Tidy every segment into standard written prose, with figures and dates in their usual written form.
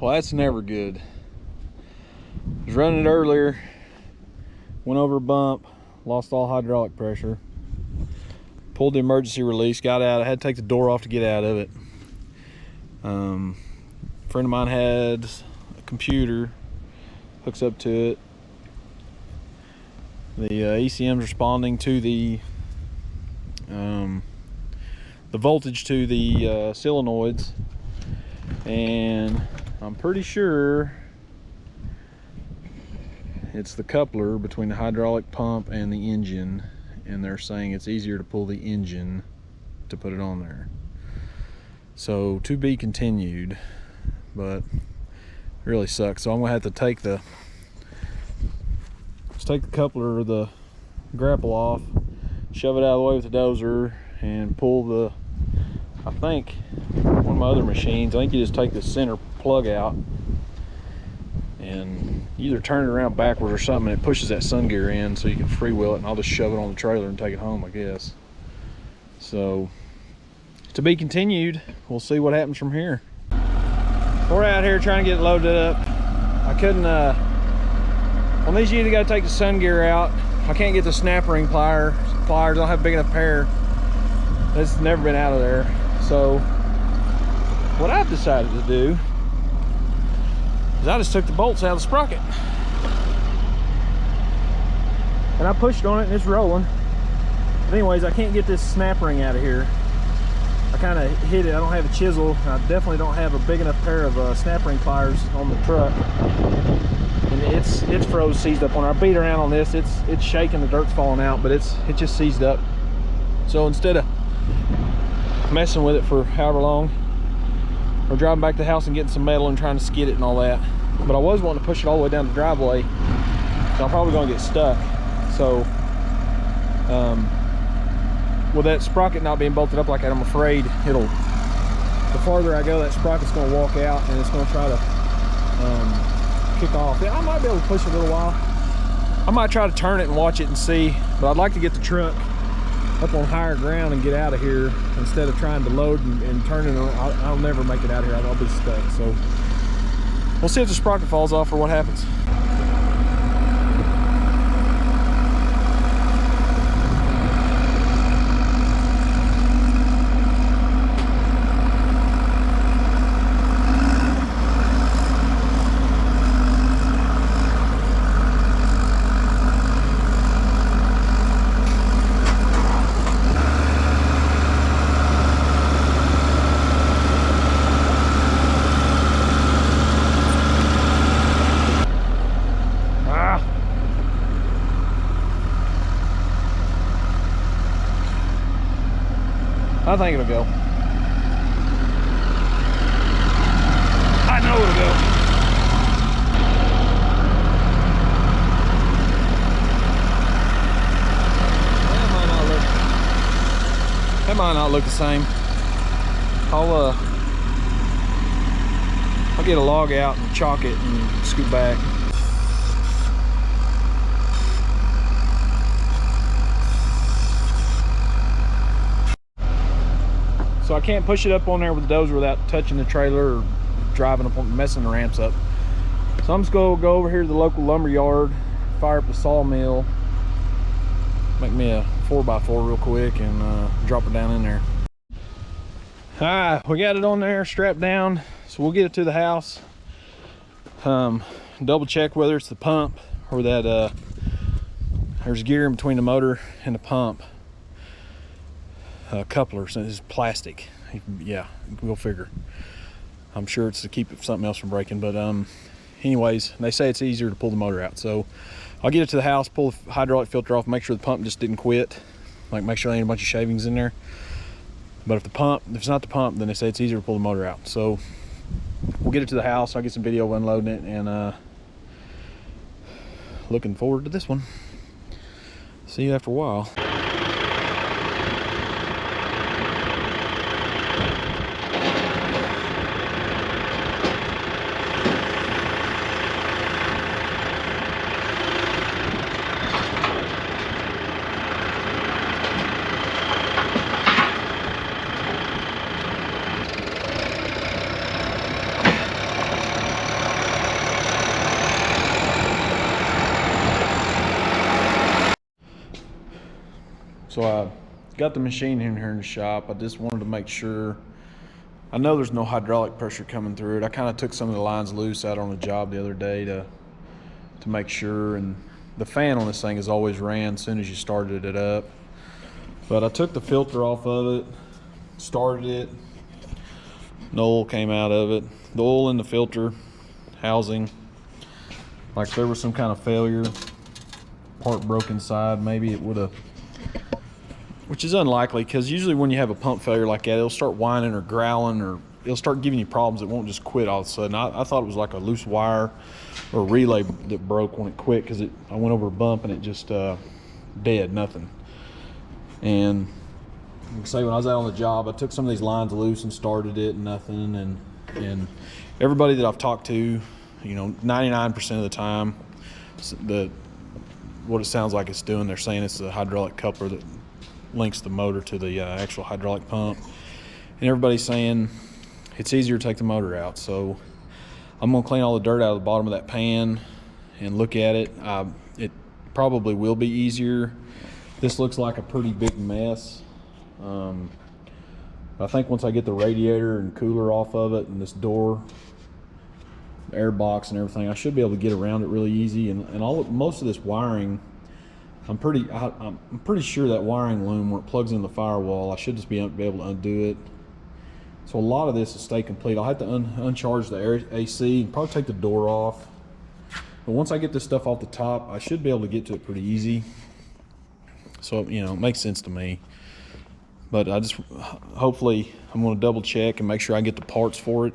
Well, that's never good. I was running it earlier, went over a bump, lost all hydraulic pressure, pulled the emergency release, got out. I had to take the door off to get out of it. A friend of mine had a computer, hooks up to it. The ECM's responding to the voltage to the solenoids, and I'm pretty sure it's the coupler between the hydraulic pump and the engine, and they're saying it's easier to pull the engine to put it on there. So to be continued, but it really sucks. So I'm gonna have to take the coupler or the grapple off, shove it out of the way with the dozer, and pull the, I think one of my other machines, I think you just take the center plug out and either turn it around backwards or something, and it pushes that sun gear in so you can freewheel it, and I'll just shove it on the trailer and take it home, I guess. So to be continued. We'll see what happens from here. We're out here trying to get it loaded up. I couldn't on these, you either got to take the sun gear out. I can't get the snap ring pliers. I don't have a big enough pair. It's never been out of there. So what I've decided to do is I just took the bolts out of the sprocket, and I pushed on it and it's rolling. But anyways, I can't get this snap ring out of here. I kind of hit it. I don't have a chisel. I definitely don't have a big enough pair of snap ring pliers on the truck, and it's froze, seized up on her. I beat around on this. It's shaking. The dirt's falling out, but it just seized up. So instead of messing with it for however long, we're driving back to the house and getting some metal and trying to skid it and all that. But I was wanting to push it all the way down the driveway, so I'm probably going to get stuck. So with that sprocket not being bolted up like that, I'm afraid the farther I go, that sprocket's going to walk out and it's going to try to kick off. Yeah, I might be able to push it a little while. I might try to turn it and watch it and see, but I'd like to get the truck up on higher ground and get out of here instead of trying to load and turn it. I'll never make it out of here. I'll be stuck. So we'll see if the sprocket falls off or what happens. I think it'll go. I know it'll go. That might not look the same. I'll get a log out and chalk it and scoot back. So I can't push it up on there with the dozer without touching the trailer or driving up on, messing the ramps up. So I'm just gonna go over here to the local lumber yard, fire up the sawmill, make me a 4x4 real quick, and drop it down in there. All right, we got it on there, strapped down. So we'll get it to the house. Double check whether it's the pump or that there's gear in between the motor and the pump. Coupler, so it's plastic. Yeah, we'll figure. I'm sure it's to keep something else from breaking, but anyways, they say it's easier to pull the motor out. So I'll get it to the house, pull the hydraulic filter off, make sure the pump just didn't quit, like make sure there ain't a bunch of shavings in there. But if it's not the pump, then they say it's easier to pull the motor out. So we'll get it to the house. I'll get some video of unloading it, and looking forward to this one. See you after a while. So I got the machine in here in the shop. I just wanted to make sure. I know there's no hydraulic pressure coming through it. I kind of took some of the lines loose out on the job the other day to make sure. And the fan on this thing has always ran as soon as you started it up. But I took the filter off of it, started it. No oil came out of it. The oil in the filter housing, like there was some kind of failure, part broke inside, maybe it would have, which is unlikely because usually when you have a pump failure like that, it'll start whining or growling, or it'll start giving you problems. It won't just quit all of a sudden. I thought it was like a loose wire or a relay that broke when it quit, because I went over a bump and it just dead, nothing. And like I say, when I was out on the job, I took some of these lines loose and started it, and nothing. And everybody that I've talked to, 99% of the time, what it sounds like it's doing, they're saying it's the hydraulic coupler that links the motor to the actual hydraulic pump. And everybody's saying it's easier to take the motor out. So I'm gonna clean all the dirt out of the bottom of that pan and look at it. It probably will be easier. This looks like a pretty big mess. I think once I get the radiator and cooler off of it and this door, air box and everything, I should be able to get around it really easy. And most of this wiring, I'm pretty sure that wiring loom where it plugs in the firewall, I should just be able to undo it. So a lot of this will stay complete. I'll have to uncharge the AC and probably take the door off. But once I get this stuff off the top, I should be able to get to it pretty easy. So, it makes sense to me. But hopefully I'm going to double check and make sure I get the parts for it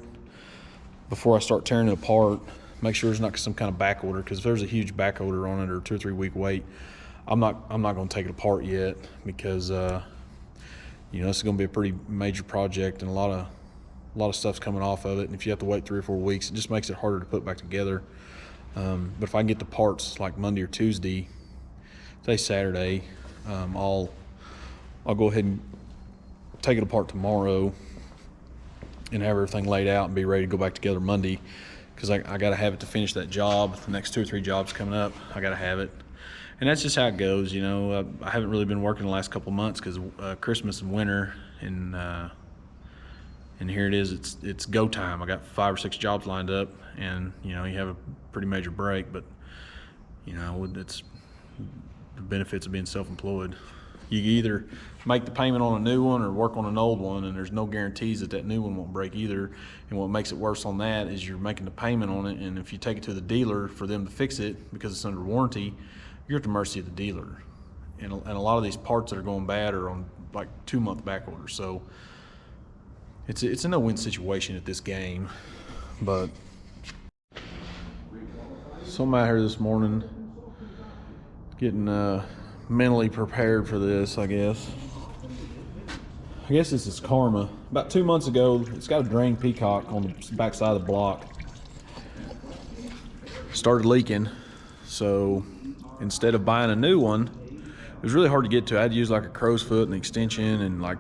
before I start tearing it apart. Make sure there's not some kind of back order, because if there's a huge back order on it or 2 or 3 week wait, I'm not going to take it apart yet, because this is going to be a pretty major project, and a lot of stuff's coming off of it. And if you have to wait 3 or 4 weeks, it just makes it harder to put back together. But if I can get the parts like Monday or Tuesday, today's Saturday, I'll go ahead and take it apart tomorrow and have everything laid out and be ready to go back together Monday, because I got to have it to finish that job. The next 2 or 3 jobs coming up, I got to have it. And that's just how it goes. I haven't really been working the last couple months because Christmas and winter, and here it is. It's go time. I got 5 or 6 jobs lined up, and you have a pretty major break. But it's the benefits of being self-employed. You either make the payment on a new one or work on an old one, and there's no guarantees that new one won't break either. And what makes it worse on that is you're making the payment on it, and if you take it to the dealer for them to fix it because it's under warranty, you're at the mercy of the dealer. And a lot of these parts that are going bad are on like 2-month back orders. So it's a no-win situation at this game. But so I'm out here this morning getting mentally prepared for this, I guess. This is karma. About 2 months ago, it's got a drain peacock on the back side of the block. Started leaking, so instead of buying a new one, it was really hard to get to. I had to use like a crow's foot and extension, and like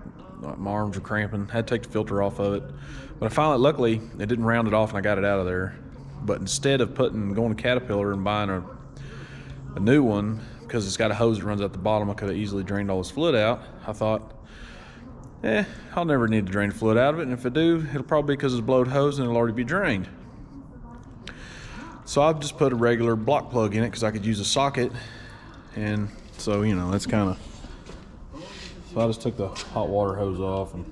my arms were cramping. I had to take the filter off of it. But I finally, luckily, it didn't round it off and I got it out of there. But instead of going to Caterpillar and buying a new one, because it's got a hose that runs out the bottom, I could have easily drained all this fluid out. I thought, I'll never need to drain the fluid out of it, and if I do, it'll probably be because it's a blowed hose and it'll already be drained. So I've just put a regular block plug in it because I could use a socket, and so that's kind of. So I just took the hot water hose off, and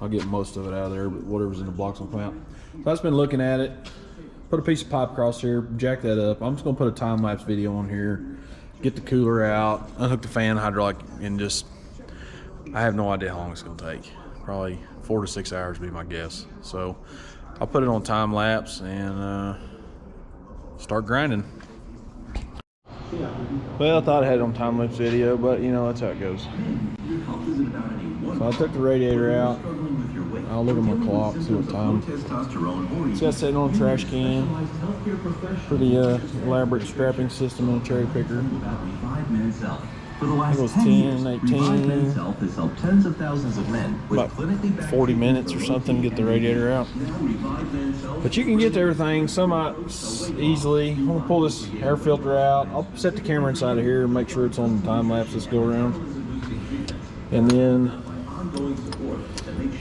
I'll get most of it out of there, but whatever's in the block's gonna come out. So I've just been looking at it. Put a piece of pipe across here, jack that up. I'm just gonna put a time-lapse video on here, get the cooler out, unhook the fan hydraulic, and I have no idea how long it's gonna take. Probably 4 to 6 hours would be my guess. So I'll put it on time-lapse and start grinding. Well, I thought I had it on time-lapse video, but that's how it goes. So I took the radiator out. I'll look at my clock, see what time. It's got sitting on a trash can. Pretty elaborate strapping system on a cherry picker. It was 10, 18, about 40 minutes or something to get the radiator out. But you can get to everything somewhat easily. I'm gonna pull this air filter out. I'll set the camera inside of here and make sure it's on the time lapse this go around. And then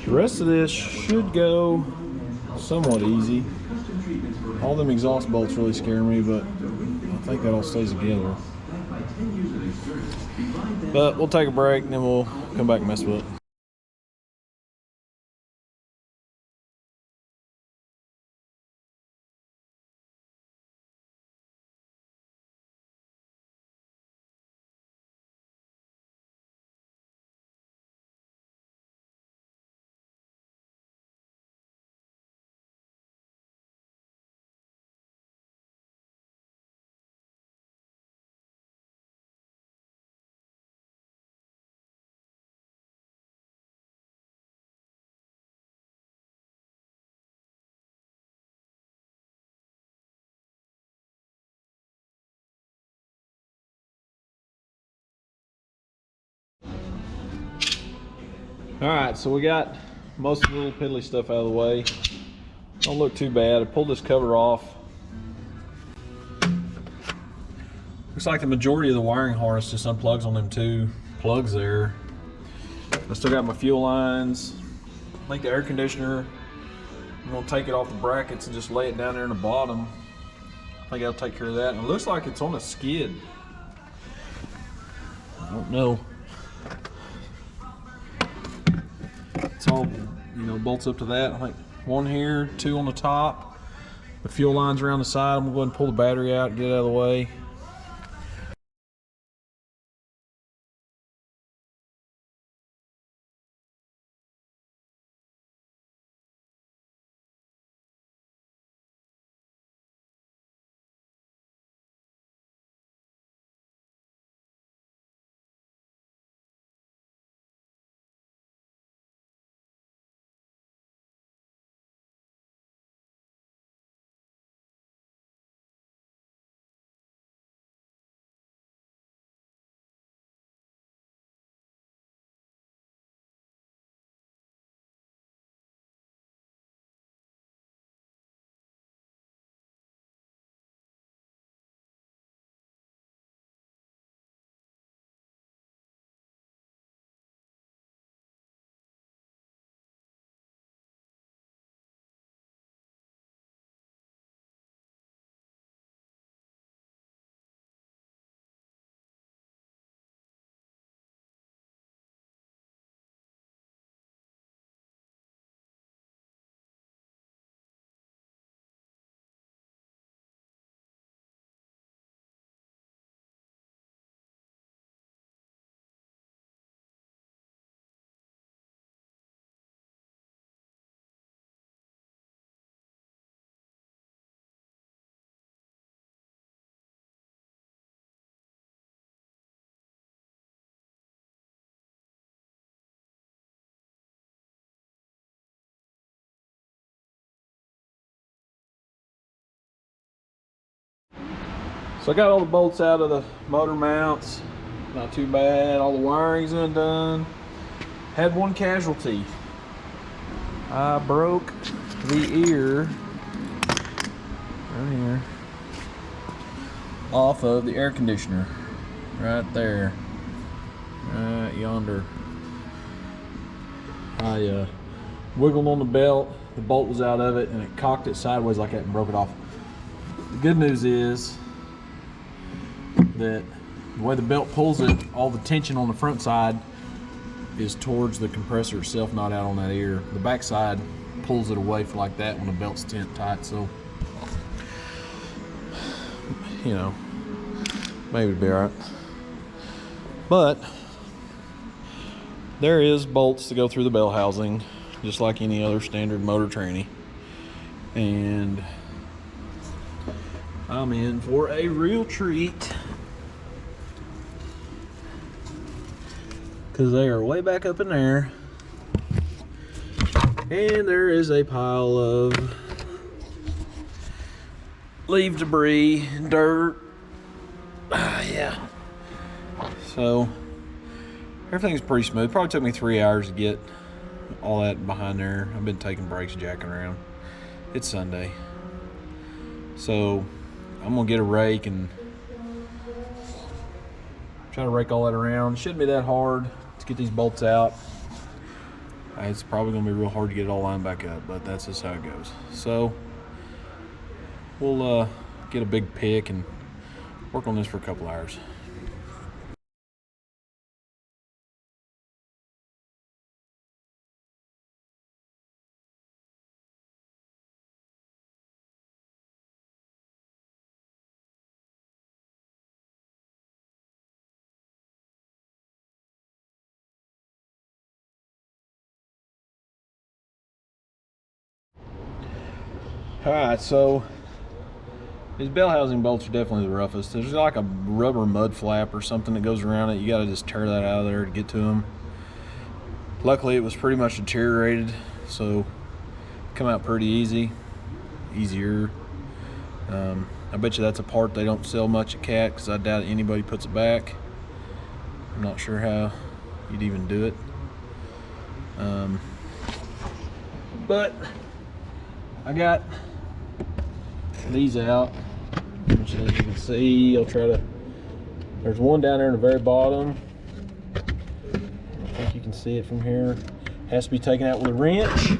the rest of this should go somewhat easy. All them exhaust bolts really scare me, but I think that all stays together. But we'll take a break and then we'll come back and mess with it. All right, so we got most of the little piddly stuff out of the way. Don't look too bad. I pulled this cover off. Looks like the majority of the wiring harness just unplugs on them two plugs there. I still got my fuel lines. I think the air conditioner, I'm gonna take it off the brackets and just lay it down there in the bottom. I think I'll take care of that. And it looks like it's on a skid. I don't know. It's all, bolts up to that. I think one here, two on the top. The fuel lines around the side. I'm gonna go ahead and pull the battery out and get it out of the way. So I got all the bolts out of the motor mounts. Not too bad. All the wiring's undone. Had one casualty. I broke the ear right here off of the air conditioner. Right there. Right yonder. I wiggled on the belt. The bolt was out of it and it cocked it sideways like that and broke it off. The good news is that the way the belt pulls it, all the tension on the front side is towards the compressor itself, not out on that ear. The back side pulls it away for like that when the belt's tight, so maybe it'll be all right. But there is bolts to go through the bell housing, just like any other standard motor tranny. And I'm in for a real treat, because they are way back up in there. And there is a pile of leaf debris, dirt. Yeah. So everything's pretty smooth. Probably took me 3 hours to get all that behind there. I've been taking breaks, jacking around. It's Sunday. So I'm gonna get a rake and try to rake all that around. It shouldn't be that hard to get these bolts out. It's probably going to be real hard to get it all lined back up, but that's just how it goes. So we'll get a big pick and work on this for a couple hours. Alright, so these bell housing bolts are definitely the roughest. There's like a rubber mud flap or something that goes around it. You got to just tear that out of there to get to them. Luckily, it was pretty much deteriorated, so come out pretty easier. I bet you that's a part they don't sell much at CAT, because I doubt anybody puts it back. I'm not sure how you'd even do it. But I got these out, which as you can see, I'll try to, there's one down there in the very bottom. I think you can see it from here. Has to be taken out with a wrench.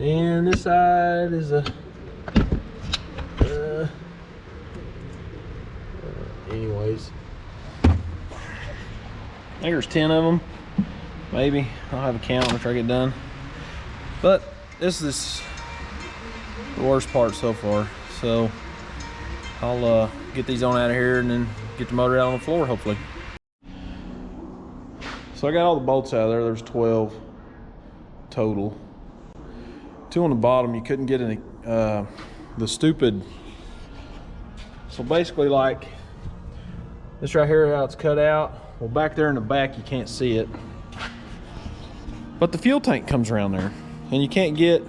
And this side is a anyways, I think there's 10 of them, maybe. I'll have a count after I get done. But this is the worst part so far, so I'll get these on out of here and then get the motor out on the floor, hopefully. So I got all the bolts out of there. There's 12 total. 2 on the bottom. You couldn't get any the stupid, so basically like this right here, how it's cut out. Well, back there in the back you can't see it, but the fuel tank comes around there, and you can't get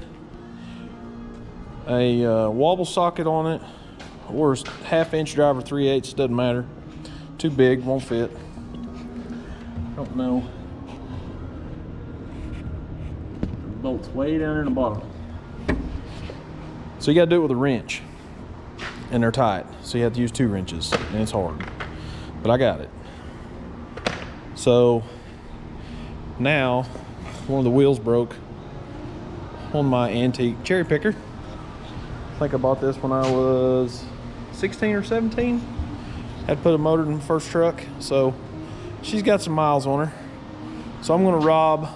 a wobble socket on it, or a 1/2 inch drive or 3/8, doesn't matter. Too big, won't fit. Don't know. The bolt's way down there in the bottom. So you gotta do it with a wrench, and they're tight, so you have to use 2 wrenches, and it's hard, but I got it. So now one of the wheels broke on my antique cherry picker. I think I bought this when I was 16 or 17. Had to put a motor in the first truck, so she's got some miles on her. So I'm gonna rob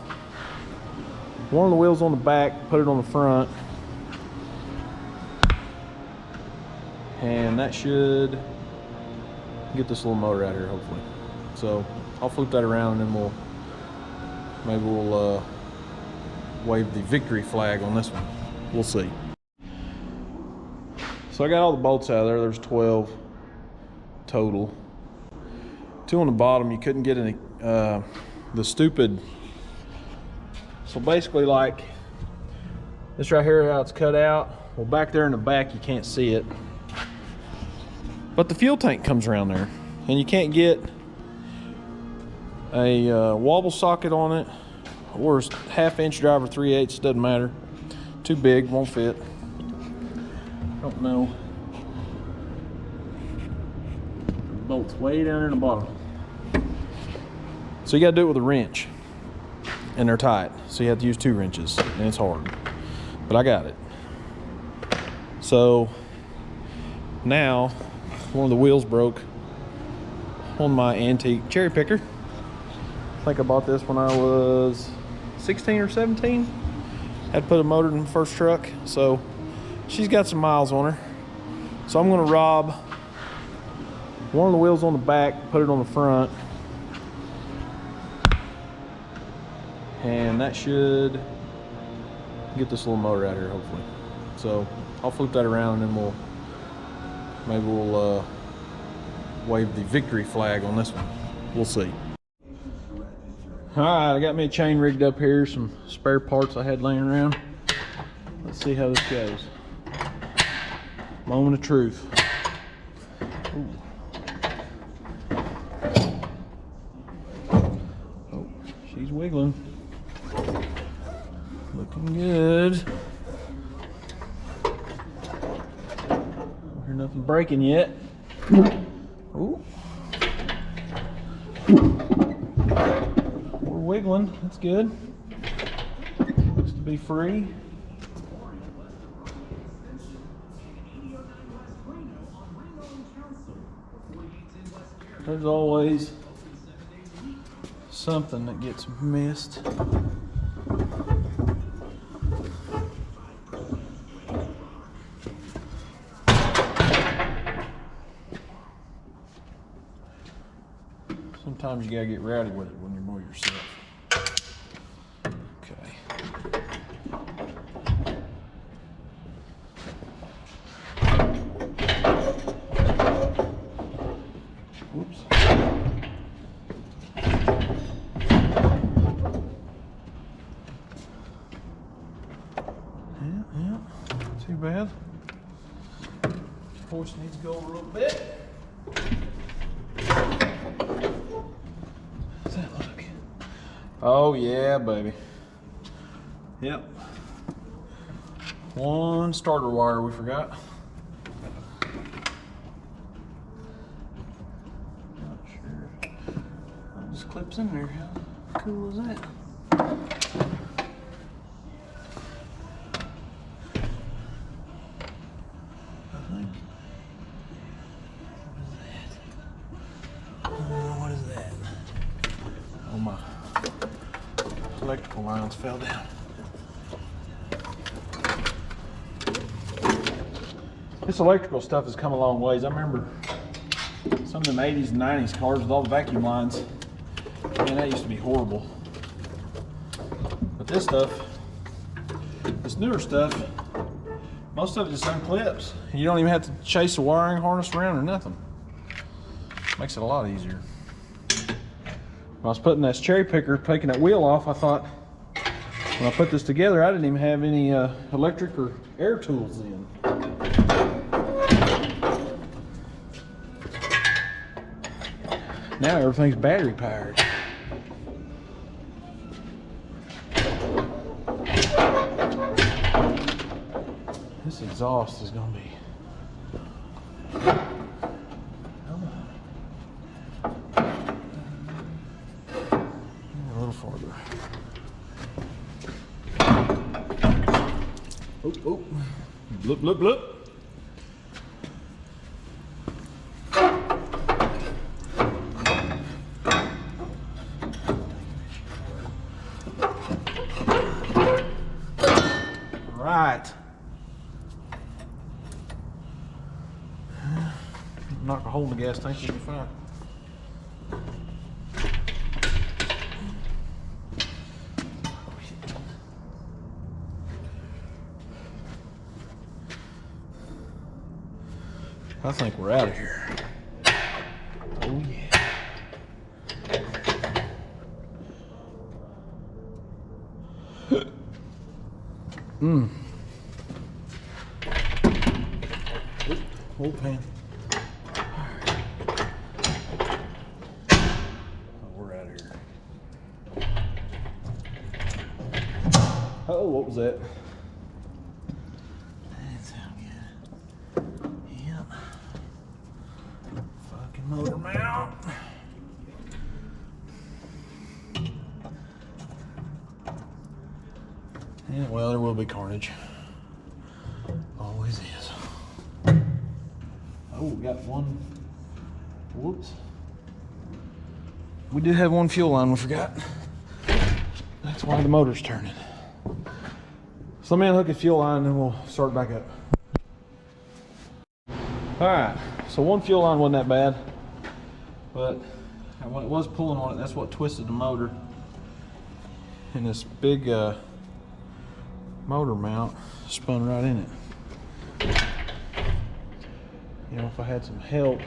one of the wheels on the back, put it on the front, and that should get this little motor out here, hopefully. So I'll flip that around, and then maybe we'll wave the victory flag on this one. We'll see. So I got all the bolts out of there. There's 12 total. 2 on the bottom. You couldn't get any the stupid, so basically like this right here, how it's cut out. Well, back there in the back you can't see it, but the fuel tank comes around there, and you can't get a wobble socket on it, or a 1/2 inch drive or 3/8, doesn't matter. Too big, won't fit. Don't know. The bolt's way down there in the bottom. So you gotta do it with a wrench, and they're tight, so you have to use 2 wrenches, and it's hard, but I got it. So now one of the wheels broke on my antique cherry picker. I think I bought this when I was 16 or 17. Had to put a motor in the first truck, so she's got some miles on her. So I'm gonna rob one of the wheels on the back, put it on the front, and that should get this little motor out here, hopefully. So I'll flip that around, and then maybe we'll wave the victory flag on this one. We'll see. All right, I got me a chain rigged up here, some spare parts I had laying around. Let's see how this goes. Moment of truth. Ooh. Oh, she's wiggling. Looking good. Don't hear nothing breaking yet. Ooh. wiggling. That's good. Looks to be free. There's always something that gets missed. Sometimes you gotta get rowdy with it when you mow yourself. Okay. Whoops. Yeah, too bad. Horse needs to go a little bit. How's that look? Oh yeah, baby. Yep. One starter wire we forgot. Not sure. It just clips in there. How cool is that? What is that? Oh my. Electrical lines fell down. This electrical stuff has come a long ways. I remember some of them 80s and 90s cars with all the vacuum lines. Man, that used to be horrible. But this stuff, this newer stuff, most of it just unclips. You don't even have to chase the wiring harness around or nothing. Makes it a lot easier. When I was putting this cherry picker, taking that wheel off, I thought when I put this together, I didn't even have any electric or air tools in. Now everything's battery powered. This exhaust is going to be a little farther. Oh, oh. Bloop, bloop, bloop. Right. Knock a hole in the gas tank, you'll be fine. I think we're out of here. Oh yeah. Old pan. Oh, we're out of here. Oh, what was that? That didn't sound good. Yep. Fucking motor mount. Yeah, well, there will be carnage. Always is. Oh, we got one. Whoops. We did have one fuel line we forgot. That's why the motor's turning. So let me unhook the fuel line and then we'll start back up. Alright, so one fuel line wasn't that bad. But when it was pulling on it, that's what twisted the motor. And this big motor mount spun right in it. You know, if I had some help,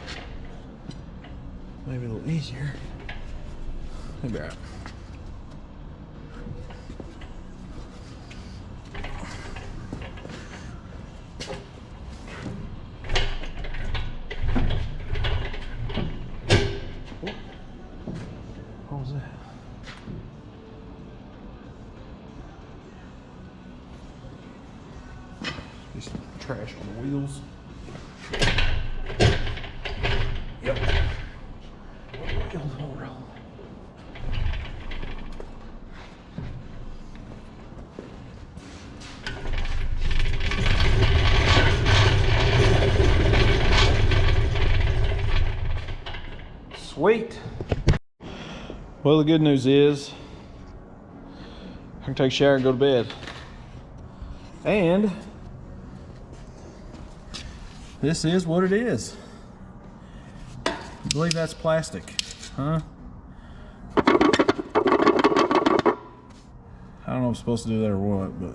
maybe a little easier. Maybe right. What was that? Just trash on the wheels. Yep. Sweet. Well, the good news is I can take a shower and go to bed. And this is what it is. I believe that's plastic, huh? I don't know if I'm supposed to do that or what, but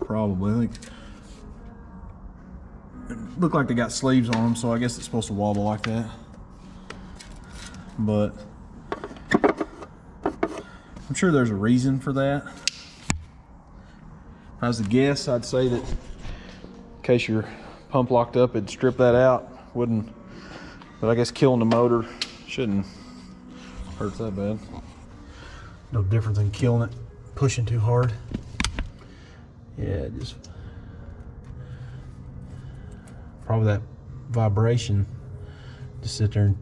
probably. I think it looked like they got sleeves on them, so I guess it's supposed to wobble like that. But I'm sure there's a reason for that. If I was to guess, I'd say that in case your pump locked up, it'd strip that out. Wouldn't, but I guess killing the motor shouldn't hurt that bad. No different than killing it, pushing too hard. Yeah, just probably that vibration just sit there and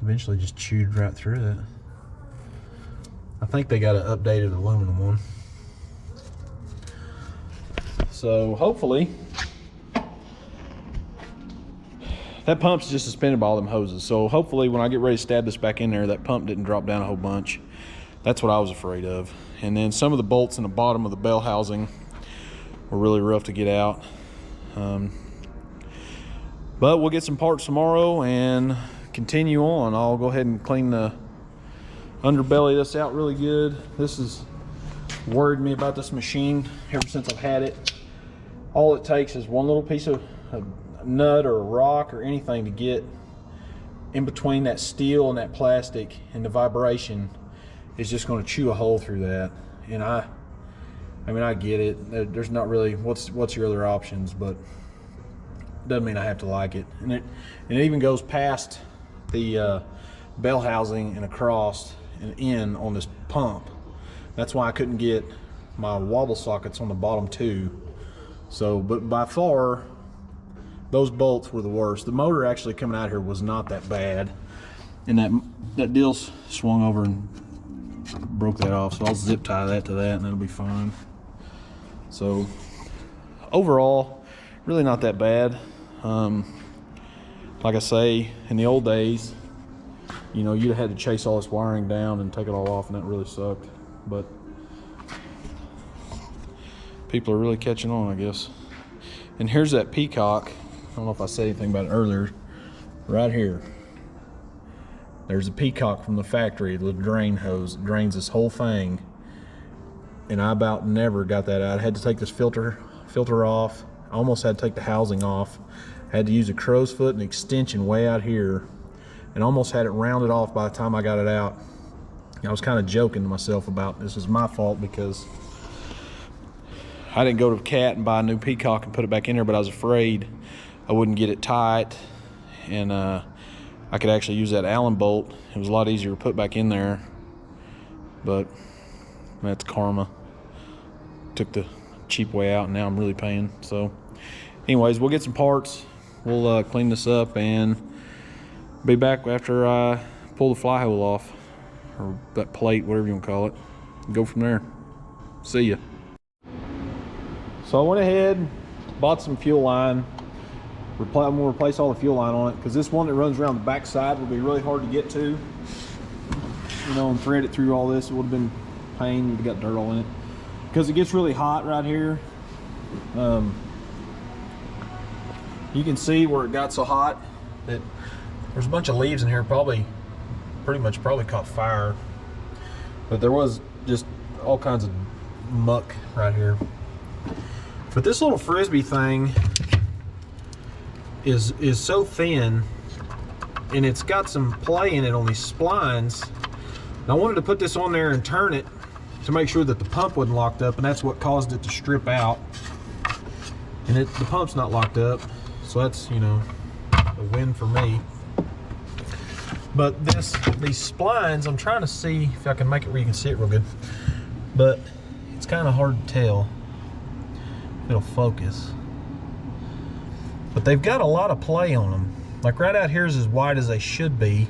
eventually just chewed right through that. I think they got an updated aluminum one. So hopefully, that pump's just suspended by all them hoses. So hopefully when I get ready to stab this back in there, that pump didn't drop down a whole bunch. That's what I was afraid of. And then some of the bolts in the bottom of the bell housing were really rough to get out. But we'll get some parts tomorrow and continue on. I'll go ahead and clean the underbelly of this out really good. This has worried me about this machine ever since I've had it. All it takes is one little piece of a nut or a rock or anything to get in between that steel and that plastic, and the vibration is just going to chew a hole through that. And I mean, I get it. There's not really what's your other options, but doesn't mean I have to like it. And it even goes past the bell housing and across and in on this pump. That's why I couldn't get my wobble sockets on the bottom two. So, but by far, those bolts were the worst. The motor actually coming out here was not that bad, and that deal swung over and broke that off. So I'll zip tie that to that, and it'll be fine. So overall, really not that bad. Like I say, in the old days, you know, you'd have had to chase all this wiring down and take it all off, and that really sucked. But people are really catching on, I guess. And here's that peacock. I don't know if I said anything about it earlier. Right here, there's a peacock from the factory, the drain hose. It drains this whole thing, and I about never got that out. I had to take this filter off. I almost had to take the housing off. I had to use a crow's foot and extension way out here, and almost had it rounded off by the time I got it out. I was kind of joking to myself about this is my fault because I didn't go to Cat and buy a new peacock and put it back in there, but I was afraid I wouldn't get it tight, and I could actually use that Allen bolt. It was a lot easier to put back in there, but that's karma. Took the cheap way out, and now I'm really paying. So anyways, we'll get some parts. We'll clean this up and be back after I pull the fly hole off, or that plate, whatever you want to call it. Go from there. See ya. So I went ahead, bought some fuel line. I'm going to replace all the fuel line on it, because this one that runs around the back side will be really hard to get to. You know, and thread it through all this, it would have been a pain. You'd have got dirt all in it. Because it gets really hot right here. You can see where it got so hot that there's a bunch of leaves in here, probably caught fire. But there was just all kinds of muck right here. But this little Frisbee thing is so thin, and it's got some play in it on these splines. And I wanted to put this on there and turn it to make sure that the pump wasn't locked up, and that's what caused it to strip out. And the pump's not locked up, so that's, you know, a win for me. But these splines, I'm trying to see if I can make it where you can see it real good, but it's kind of hard to tell if it'll focus. But they've got a lot of play on them. Like right out here is as wide as they should be,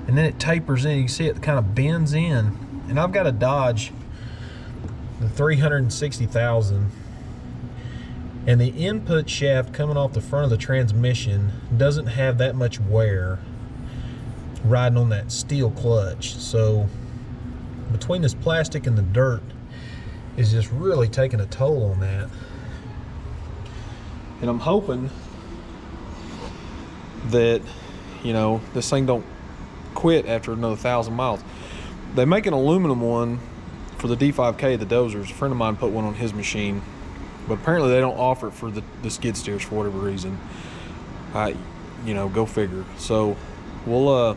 and then it tapers in. You can see it kind of bends in. And I've got a Dodge, the 360,000, And the input shaft coming off the front of the transmission doesn't have that much wear riding on that steel clutch. So between this plastic and the dirt is just really taking a toll on that. And I'm hoping that, you know, this thing don't quit after another 1,000 miles. They make an aluminum one for the D5K, the dozers. A friend of mine put one on his machine, but apparently they don't offer it for the skid steers for whatever reason. You know, go figure. So we'll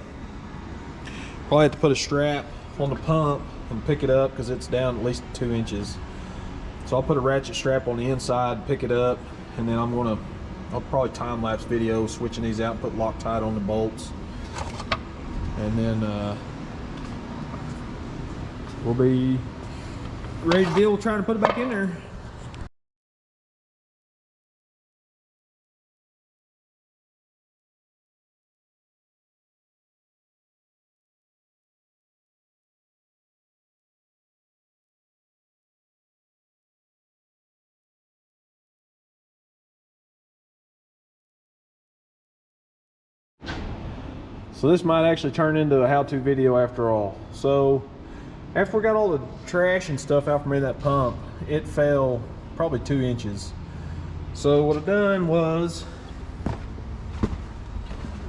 probably have to put a strap on the pump and pick it up because it's down at least 2 inches. So I'll put a ratchet strap on the inside, pick it up, and then I'll probably time-lapse video switching these out and put Loctite on the bolts. And then we'll be ready to deal with trying to put it back in there. So this might actually turn into a how-to video after all. So after we got all the trash and stuff out from in that pump, it fell probably 2 inches. So what I've done was,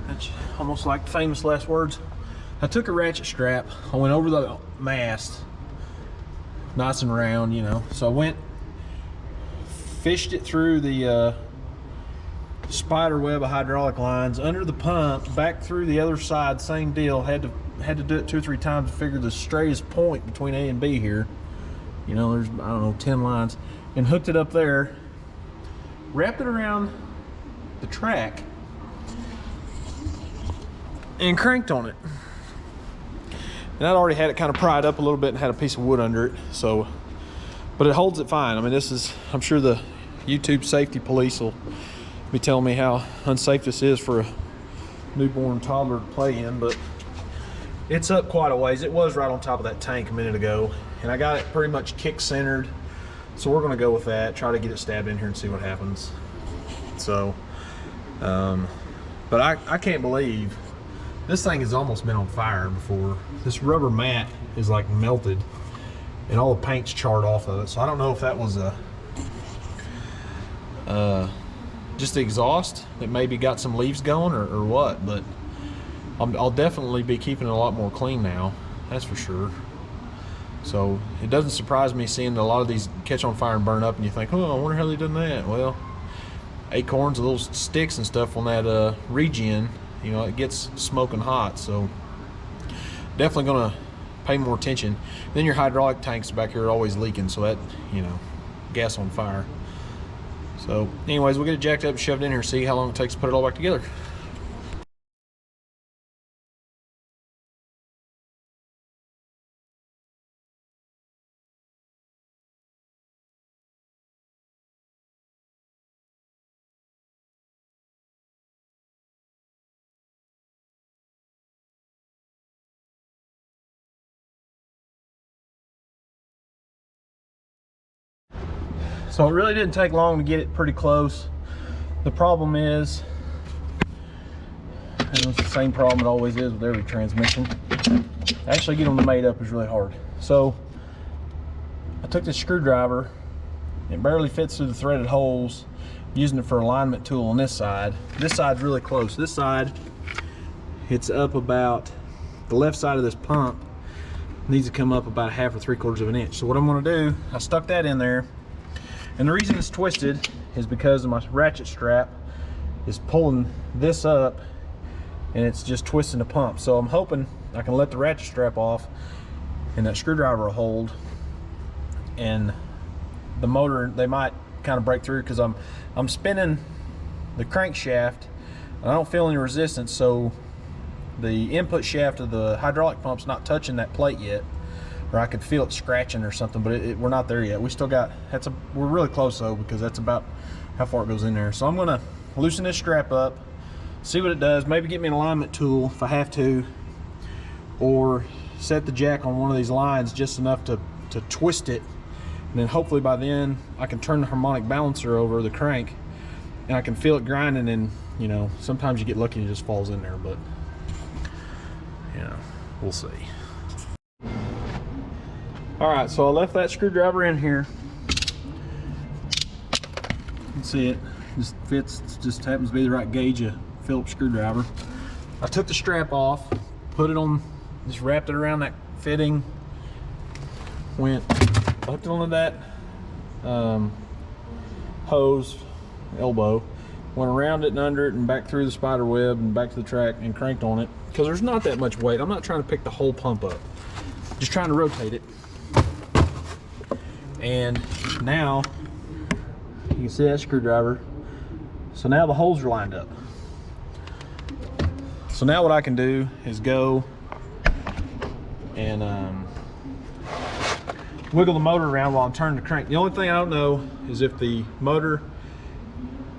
that's almost like famous last words, I took a ratchet strap, I went over the mast, nice and round, you know. So I went, fished it through the spider web of hydraulic lines under the pump, back through the other side, same deal. Had to do it 2 or 3 times to figure the straightest point between A and B here. You know, there's, I don't know, 10 lines, and hooked it up there, wrapped it around the track, and cranked on it. And I'd already had it kind of pried up a little bit and had a piece of wood under it, so, but it holds it fine. I mean, this is, I'm sure the YouTube safety police will be telling me how unsafe this is for a newborn toddler to play in, but it's up quite a ways. It was right on top of that tank a minute ago, and I got it pretty much kick centered, so we're gonna go with that, try to get it stabbed in here and see what happens. So but I can't believe this thing has almost been on fire before. This rubber mat is like melted and all the paint's charred off of it, so I don't know if that was a just the exhaust that maybe got some leaves going or what, but I'll definitely be keeping it a lot more clean now, that's for sure. So it doesn't surprise me seeing a lot of these catch on fire and burn up, and you think, oh, I wonder how they done that. Well, acorns, little sticks and stuff on that regen, you know, it gets smoking hot. So definitely gonna pay more attention. Then your hydraulic tanks back here are always leaking, so that, you know, gas on fire. So anyways, we'll get it jacked up and shoved in here, see how long it takes to put it all back together. So it really didn't take long to get it pretty close. The problem is, and it's the same problem it always is with every transmission, actually getting them made up is really hard. So I took this screwdriver, it barely fits through the threaded holes, using it for alignment tool on this side. This side's really close. This side, it's up about, the left side of this pump needs to come up about 1/2 or 3/4 of an inch. So what I'm gonna do, I stuck that in there. And the reason it's twisted is because of my ratchet strap is pulling this up and it's just twisting the pump. So I'm hoping I can let the ratchet strap off and that screwdriver will hold, and the motor, they might kind of break through because I'm spinning the crankshaft and I don't feel any resistance, so the input shaft of the hydraulic pump's not touching that plate yet. Or I could feel it scratching or something, but we're not there yet. We still got, we're really close though, because that's about how far it goes in there. So I'm gonna loosen this strap up, see what it does, maybe get me an alignment tool if I have to, or set the jack on one of these lines just enough to twist it And then hopefully by then I can turn the harmonic balancer over the crank and I can feel it grinding, and you know, sometimes you get lucky and it just falls in there, but you know, we'll see. All right, so I left that screwdriver in here. You can see it just fits, it just happens to be the right gauge of Phillips screwdriver. I took the strap off, put it on, just wrapped it around that fitting, hooked it onto that hose elbow, went around it and under it and back through the spider web and back to the track and cranked on it, because there's not that much weight. I'm not trying to pick the whole pump up, just trying to rotate it. And now you can see that screwdriver. So now the holes are lined up. So now what I can do is go and wiggle the motor around while I'm turning the crank. The only thing I don't know is if the motor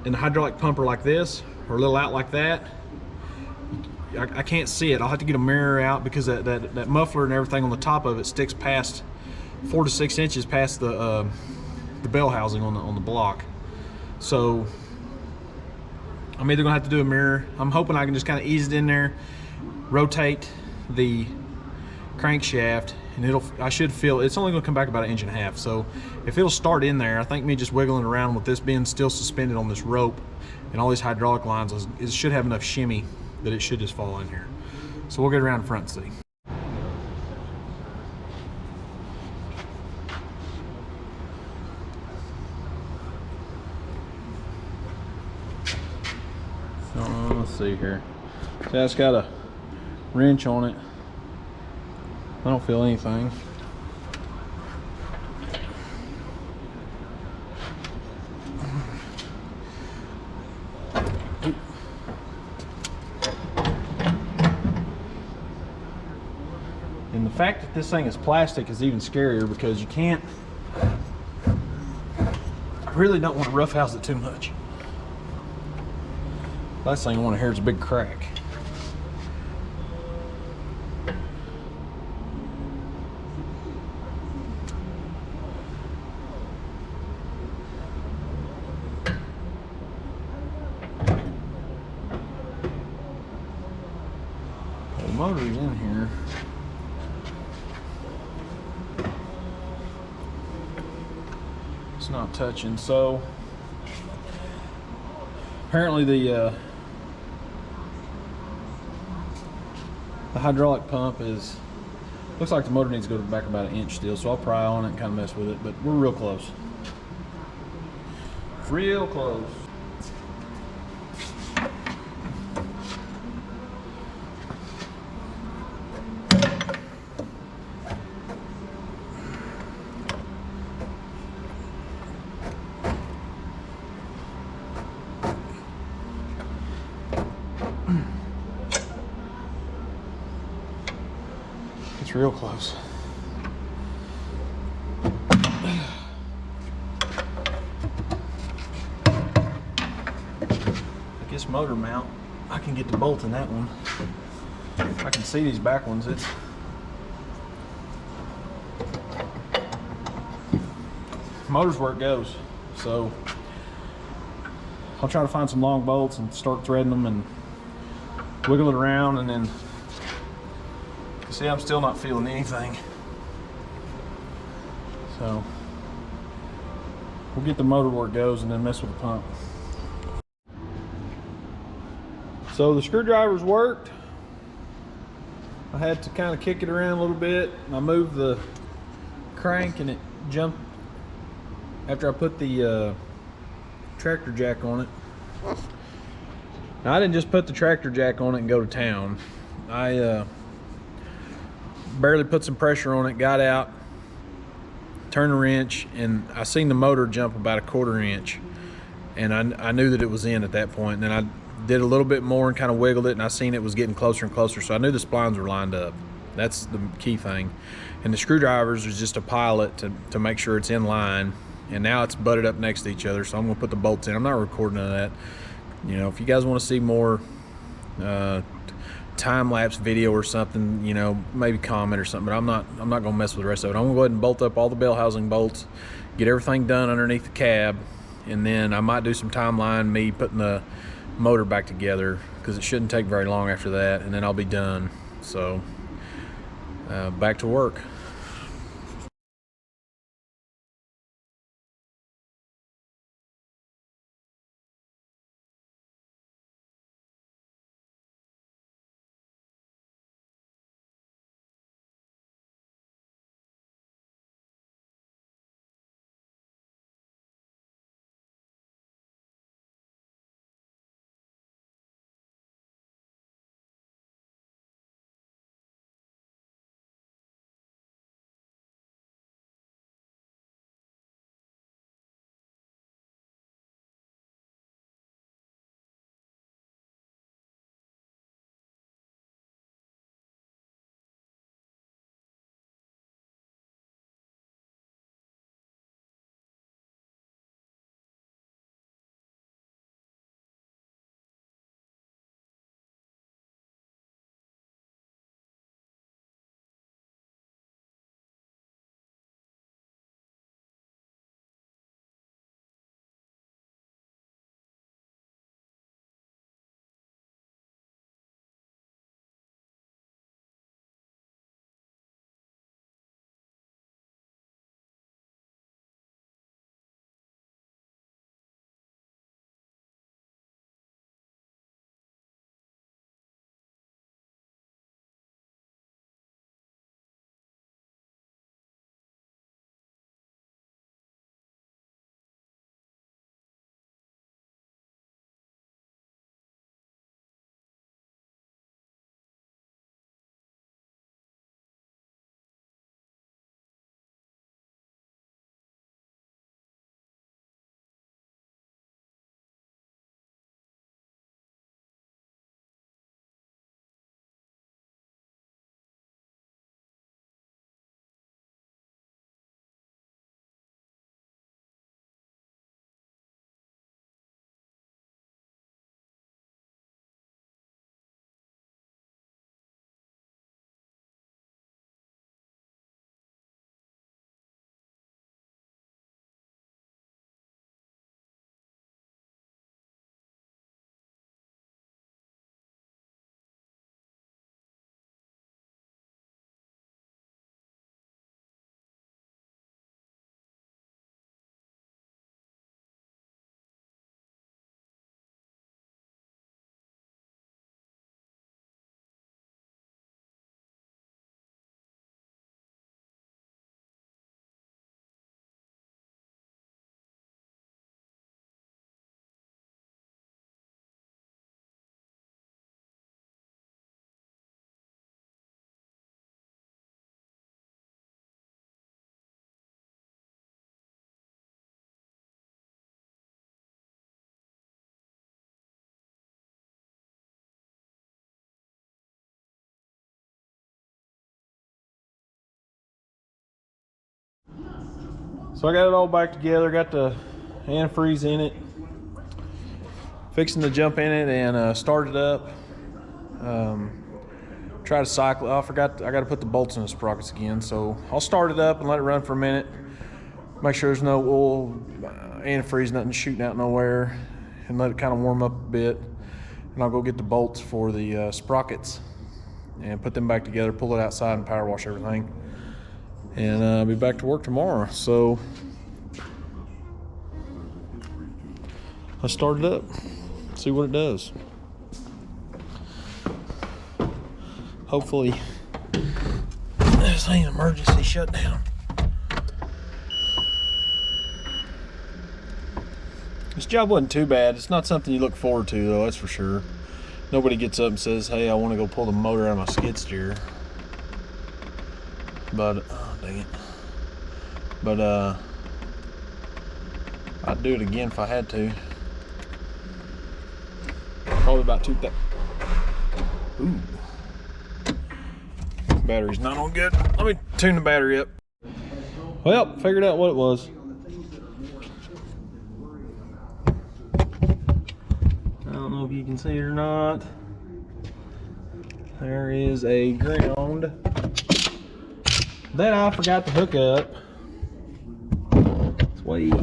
and the hydraulic pump are like this or a little out like that. I can't see it. I'll have to get a mirror out, because that muffler and everything on the top of it sticks past 4 to 6 inches past the bell housing on the block. So I'm either gonna have to do a mirror. I'm hoping I can just kind of ease it in there, rotate the crankshaft, and I should feel it's only gonna come back about 1.5 inches. So if it'll start in there, I think me just wiggling around with this being still suspended on this rope and all these hydraulic lines, it should have enough shimmy that it should just fall in here. So we'll get around the front and see. Let's see here. See, that's got a wrench on it. I don't feel anything. And the fact that this thing is plastic is even scarier, because you can't, I really don't want to roughhouse it too much. Last thing I want to hear is a big crack. The motor's in here. It's not touching, so apparently the hydraulic pump looks like the motor needs to go back about 1 inch still, so I'll pry on it and kind of mess with it, but we're real close. Real close. It's real close. I guess motor mount, I can get the bolt in that one. I can see these back ones. It's motor's where it goes. So I'll try to find some long bolts and start threading them and wiggle it around, and then see, I'm still not feeling anything. So we'll get the motor where it goes and then mess with the pump. So the screwdrivers worked. I had to kind of kick it around a little bit. I moved the crank and it jumped after I put the tractor jack on it. Now, I didn't just put the tractor jack on it and go to town. I barely put some pressure on it, got out, turned the wrench, and I seen the motor jump about 1/4 inch, and I knew that it was in at that point. And then I did a little bit more and kind of wiggled it, and I seen it was getting closer and closer, so I knew the splines were lined up. That's the key thing. And the screwdrivers is just a pilot to make sure it's in line, and now it's butted up next to each other, so I'm gonna put the bolts in. I'm not recording none of that. You know, if you guys want to see more time-lapse video or something, you know, maybe comment or something, but I'm not gonna mess with the rest of it. I'm gonna go ahead and bolt up all the bell housing bolts, get everything done underneath the cab, and then I might do some timeline, me putting the motor back together, because it shouldn't take very long after that, and then I'll be done. So back to work. So I got it all back together, got the antifreeze in it, fixing to jump in it and start it up. Try to cycle. Oh, I forgot, I got to put the bolts in the sprockets again. So I'll start it up and let it run for a minute. Make sure there's no oil, antifreeze, nothing shooting out nowhere, and let it kind of warm up a bit. And I'll go get the bolts for the sprockets and put them back together, pull it outside and power wash everything. And I'll be back to work tomorrow. So let's start it up, see what it does. Hopefully this ain't an emergency shutdown. This job wasn't too bad. It's not something you look forward to though, that's for sure. Nobody gets up and says, hey, I want to go pull the motor out of my skid steer. But, oh, dang it. But, I'd do it again if I had to. Probably about 2,000. Ooh. Battery's not on good. Let me tune the battery up. Well, figured out what it was. I don't know if you can see it or not. There is a ground that I forgot to hook up. Sweet.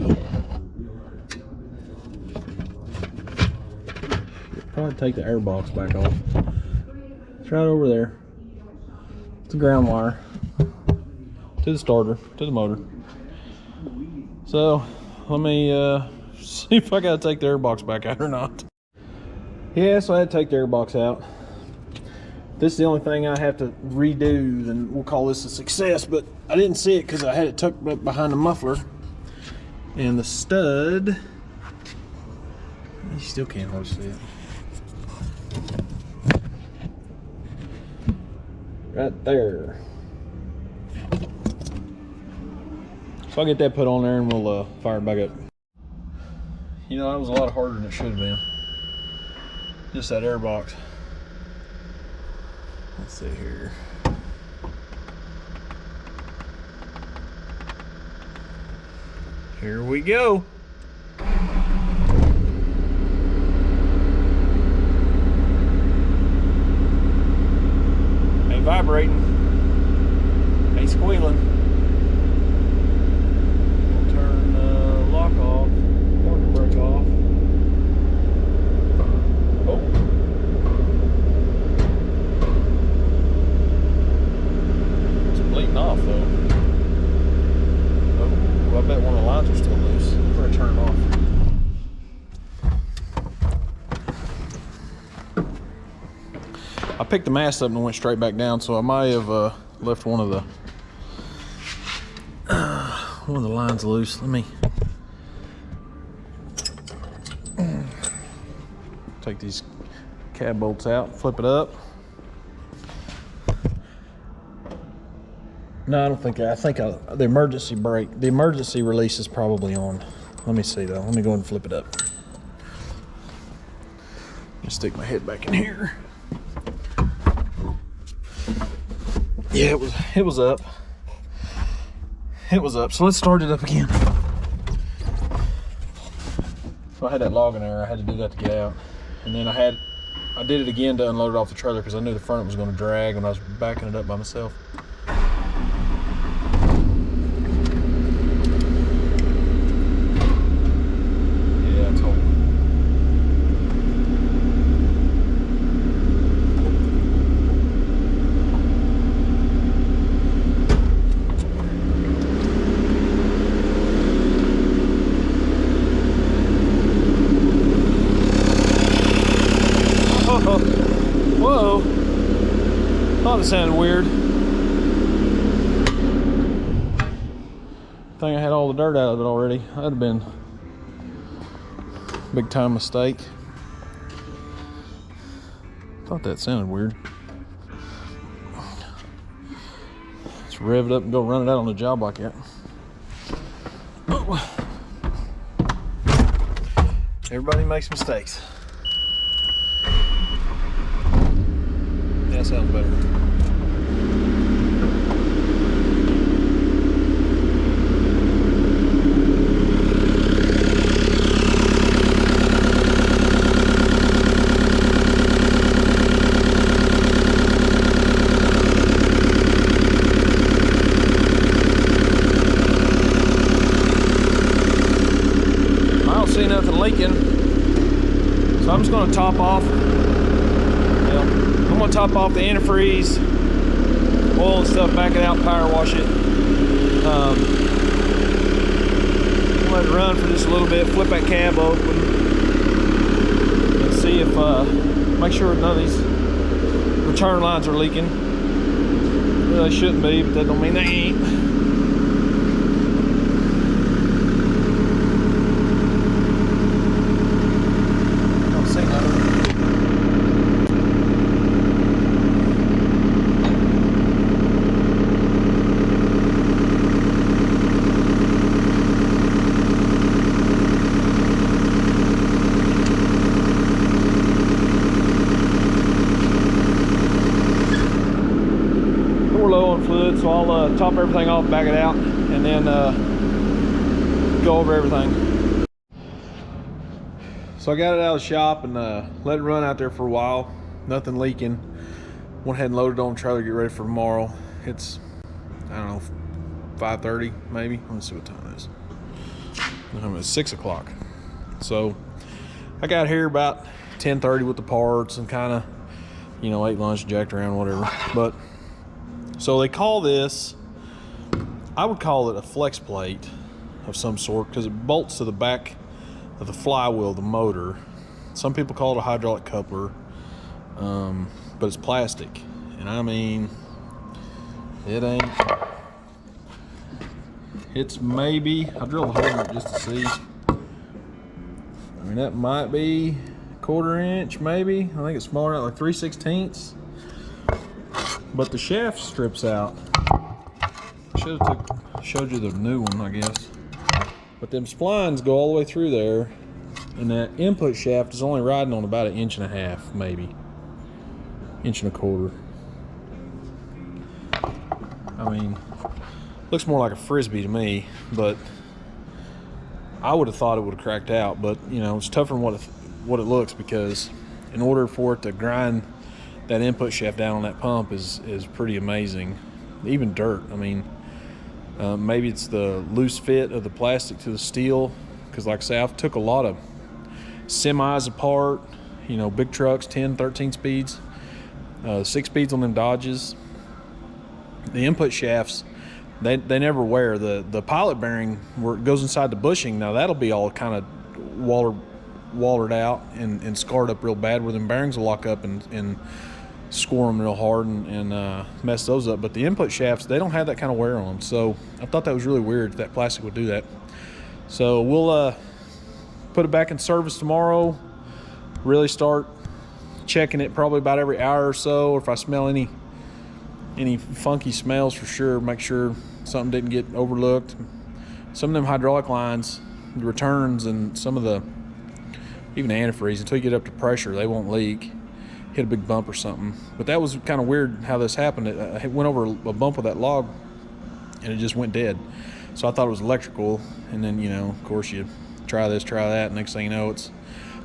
Probably take the air box back off. It's right over there. It's a ground wire to the starter, to the motor. So let me see if I gotta take the air box back out or not. Yeah, so I had to take the air box out. This is the only thing I have to redo, and we'll call this a success, but I didn't see it because I had it tucked up behind the muffler. And the stud, you still can't hardly see it. Right there. So I'll get that put on there and we'll fire it back up. You know, that was a lot harder than it should have been. Just that air box. Let's see here. Here we go. Ain't vibrating. Ain't squealing. We'll turn the lock off. Parking brake off. Oh. It's bleeding off though. Oh, I bet one of the lines are still loose. I'm gonna turn it off. I picked the mast up and went straight back down, so I might have left one of the lines loose. Let me take these cab bolts out, flip it up. No, I don't think I think the emergency brake, the emergency release is probably on. Let me see though. Let me go ahead and flip it up. Just stick my head back in here. Yeah, it was up. It was up. So let's start it up again. So I had that log in there. I had to do that to get out, and then I did it again to unload it off the trailer because I knew the front was going to drag when I was backing it up by myself. Whoa. Thought it sounded weird. I think I had all the dirt out of it already. That'd have been a big time mistake. Thought that sounded weird. Let's rev it up and go run it out on the job like that. Oh. Everybody makes mistakes. That sounds better. I don't see nothing leaking, so I'm just going to top off. I'm gonna top off the antifreeze, oil and stuff, back it out, power wash it. Let it run for just a little bit, flip that cab open, and see if, make sure none of these return lines are leaking. Well, they shouldn't be, but that don't mean they ain't. Don't see nothing. Fluid, so I'll top everything off, back it out, and then go over everything. So I got it out of the shop and let it run out there for a while, nothing leaking. Went ahead and loaded on the trailer, get ready for tomorrow. It's, I don't know, 5:30 maybe. Let me see what time it is. It's 6 o'clock. So I got here about 10:30 with the parts and kind of, you know, ate lunch, jacked around, whatever. But so they call this, I would call it a flex plate of some sort because it bolts to the back of the flywheel of the motor. Some people call it a hydraulic coupler, but it's plastic. And I mean, it ain't. It's maybe, I drilled a hole in it just to see. I mean, that might be 1/4 inch, maybe. I think it's smaller, like 3/16. But the shaft strips out. Should have showed you the new one, I guess. But them splines go all the way through there, and that input shaft is only riding on about 1.5 inches, maybe 1.25 inches. I mean, looks more like a frisbee to me, but I would have thought it would have cracked out. But you know, it's tougher than what it looks, because in order for it to grind that input shaft down on that pump is pretty amazing. Even dirt, I mean, maybe it's the loose fit of the plastic to the steel, because like I say, I've took a lot of semis apart, you know, big trucks, 10, 13 speeds, 6 speeds on them Dodges. The input shafts, they never wear. The pilot bearing, where it goes inside the bushing, now that'll be all kind of wallered out and scarred up real bad, where them bearings will lock up and score them real hard and mess those up. But the input shafts, they don't have that kind of wear on them. So I thought that was really weird that plastic would do that. So we'll put it back in service tomorrow. Really start checking it probably about every hour or so, or if I smell any funky smells, for sure, make sure something didn't get overlooked. Some of them hydraulic lines, the returns, and some of the, even the antifreeze, until you get up to pressure, they won't leak. Hit a big bump or something. But that was kind of weird how this happened. It went over a bump with that log and it just went dead. So I thought it was electrical, and then, you know, of course, you try this, try that, and next thing you know, it's,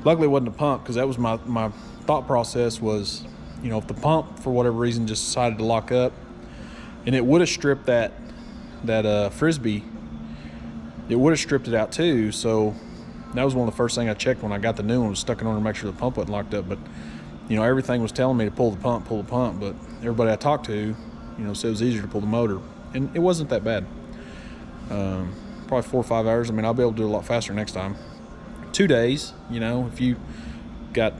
luckily it wasn't a pump, because that was my thought process was, you know, if the pump for whatever reason just decided to lock up, and it would have stripped that frisbee, it would have stripped it out too. So that was one of the first things I checked when I got the new one, was stuck it on to make sure the pump wasn't locked up. But you know, everything was telling me to pull the pump, but everybody I talked to, you know, said it was easier to pull the motor, and it wasn't that bad. Probably 4 or 5 hours. I mean, I'll be able to do it a lot faster next time. 2 days, you know, if you got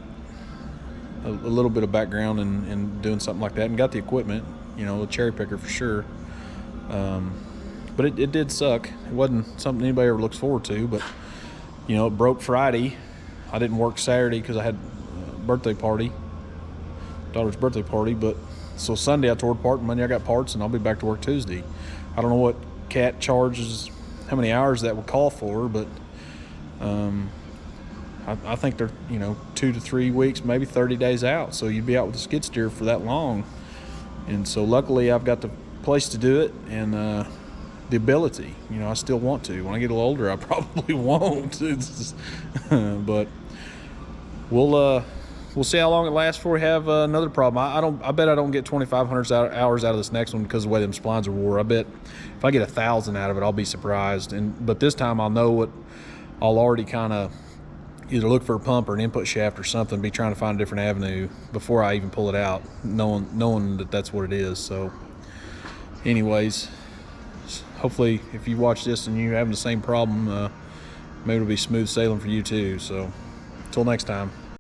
a little bit of background in doing something like that and got the equipment, you know, a cherry picker for sure. But it did suck. It wasn't something anybody ever looks forward to, but you know, it broke Friday. I didn't work Saturday because I had a birthday party, daughter's birthday party. But so Sunday I tore it apart, and Monday I got parts, and I'll be back to work Tuesday. I don't know what CAT charges, how many hours that would call for, but I think they're, you know, 2 to 3 weeks, maybe 30 days out. So you'd be out with a skid steer for that long. And so luckily I've got the place to do it, and the ability. You know, I still want to. When I get a little older, I probably won't. But we'll see how long it lasts before we have another problem. I bet I don't get 2,500 hours out of this next one because of the way them splines are wore. I bet if I get 1,000 out of it, I'll be surprised. But this time I'll know what, I'll already kind of either look for a pump or an input shaft or something, be trying to find a different avenue before I even pull it out, knowing that that's what it is. So anyways, hopefully if you watch this and you're having the same problem, maybe it'll be smooth sailing for you too. So until next time.